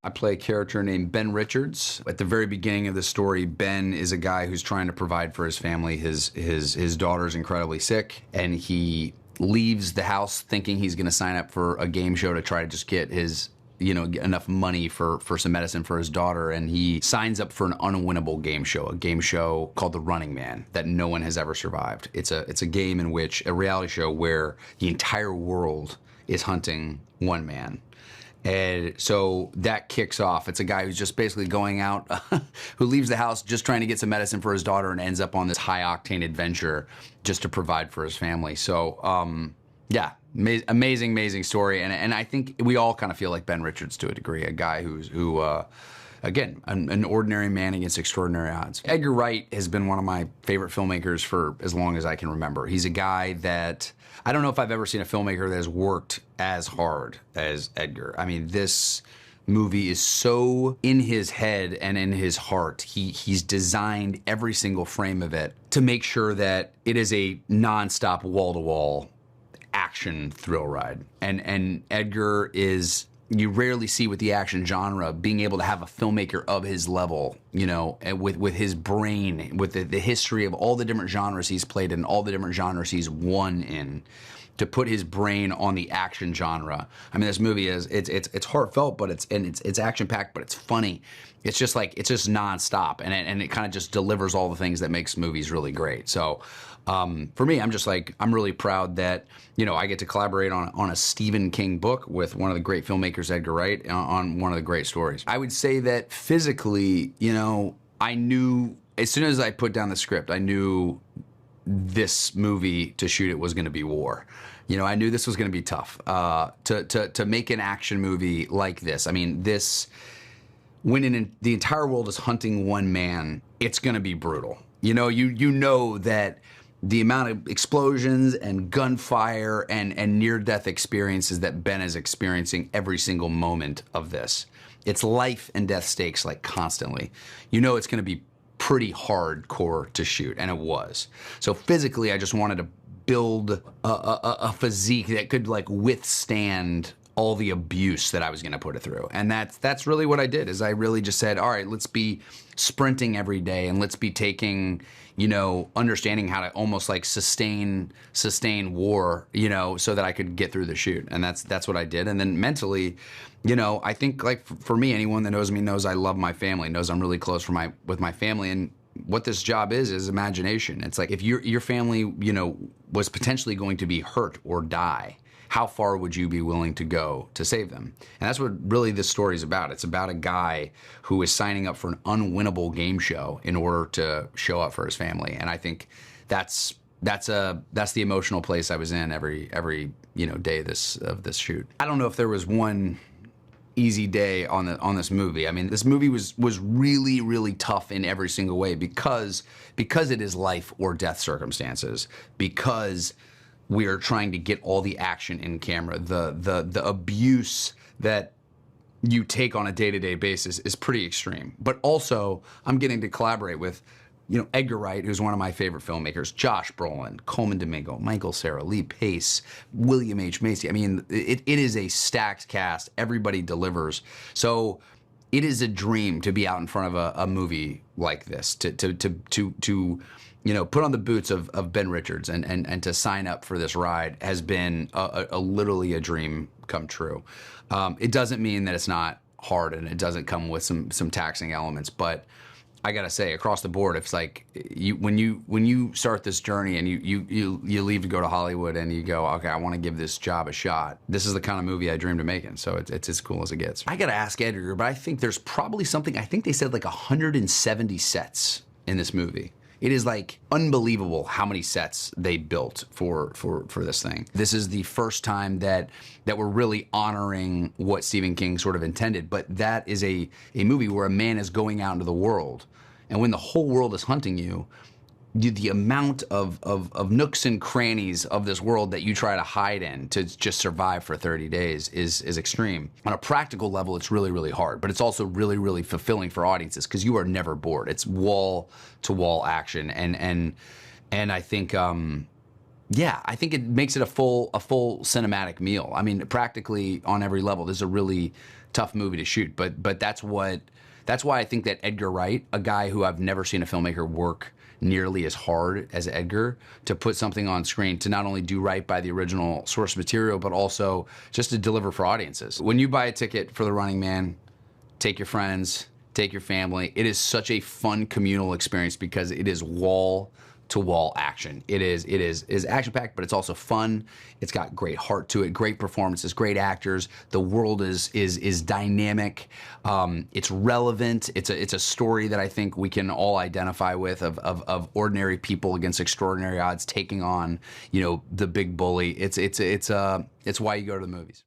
I play a character named Ben Richards. At the very beginning of the story, Ben is a guy who's trying to provide for his family. His daughter's incredibly sick, and he leaves the house thinking he's going to sign up for a game show to try to just get his get enough money for some medicine for his daughter, and he signs up for an unwinnable game show, a game show called The Running Man that no one has ever survived. It's a game in which, a reality show where the entire world is hunting one man. And so that kicks off. It's a guy who's just basically going out, who leaves the house just trying to get some medicine for his daughter and ends up on this high-octane adventure just to provide for his family. So, yeah, amazing story. And I think we all kind of feel like Ben Richards to a degree, a guy who again, an ordinary man against extraordinary odds. Edgar Wright has been one of my favorite filmmakers for as long as I can remember. He's a guy that, I don't know if I've ever seen a filmmaker that has worked as hard as Edgar. I mean, this movie is so in his head and in his heart. He's designed every single frame of it to make sure that it is a nonstop, wall-to-wall action thrill ride. And Edgar is, you rarely see with the action genre, being able to have a filmmaker of his level, and with his brain, with the history of all the different genres he's played in, all the different genres he's won in, to put his brain on the action genre. I mean, this movie it's heartfelt, but it's action packed, but it's funny. It's just nonstop, and it kind of just delivers all the things that makes movies really great. So, for me, I'm really proud that, I get to collaborate on a Stephen King book with one of the great filmmakers, Edgar Wright, on one of the great stories. I would say that physically, I knew, as soon as I put down the script, I knew this movie to shoot it was going to be war. I knew this was going to be tough. To make an action movie like this, I mean, when the entire world is hunting one man, it's going to be brutal. You know that the amount of explosions and gunfire and near-death experiences that Ben is experiencing every single moment of this. It's life and death stakes, like, constantly. It's going to be pretty hardcore to shoot, and it was. So physically, I just wanted to build a physique that could, like, withstand all the abuse that I was going to put it through. And that's really what I did, is I really just said, all right, let's be sprinting every day, and let's be taking, understanding how to almost like sustain war, so that I could get through the shoot. And that's what I did. And then mentally, I think, like, for me, anyone that knows me knows I love my family, knows I'm really close with my family. And what this job is imagination. It's like, if your family, was potentially going to be hurt or die, how far would you be willing to go to save them? And that's what really this story is about. It's about a guy who is signing up for an unwinnable game show in order to show up for his family. And I think that's the emotional place I was in every day of this shoot. I don't know if there was one easy day on this movie. I mean, this movie was really, really tough in every single way because it is life or death circumstances, because we are trying to get all the action in camera. The abuse that you take on a day-to-day basis is pretty extreme. But also, I'm getting to collaborate with, Edgar Wright, who's one of my favorite filmmakers, Josh Brolin, Coleman Domingo, Michael Cera, Lee Pace, William H. Macy. I mean, it is a stacked cast. Everybody delivers. So it is a dream to be out in front of a movie like this, to put on the boots of Ben Richards and to sign up for this ride has been literally a dream come true. It doesn't mean that it's not hard, and it doesn't come with some taxing elements, but I gotta say, across the board, it's like when you start this journey and you leave to go to Hollywood and you go, okay, I want to give this job a shot. This is the kind of movie I dreamed of making, so it's as cool as it gets. I gotta ask Edgar, but I think there's probably something. I think they said like 170 sets in this movie. It is like unbelievable how many sets they built for this thing. This is the first time that we're really honoring what Stephen King sort of intended, but that is a movie where a man is going out into the world, and when the whole world is hunting you, the amount of nooks and crannies of this world that you try to hide in to just survive for 30 days is extreme. On a practical level, it's really, really hard, but it's also really, really fulfilling for audiences because you are never bored. It's wall-to-wall action, and I think Yeah, I think it makes it a full cinematic meal. I mean, practically on every level. This is a really tough movie to shoot, but that's why I think that Edgar Wright, a guy who I've never seen a filmmaker work nearly as hard as Edgar to put something on screen to not only do right by the original source material, but also just to deliver for audiences. When you buy a ticket for The Running Man, take your friends, take your family. It is such a fun communal experience because it is wall to wall action. It is action packed, but it's also fun. It's got great heart to it, great performances, great actors. The world is dynamic. It's relevant. It's a story that I think we can all identify with of ordinary people against extraordinary odds taking on the big bully. It's why you go to the movies.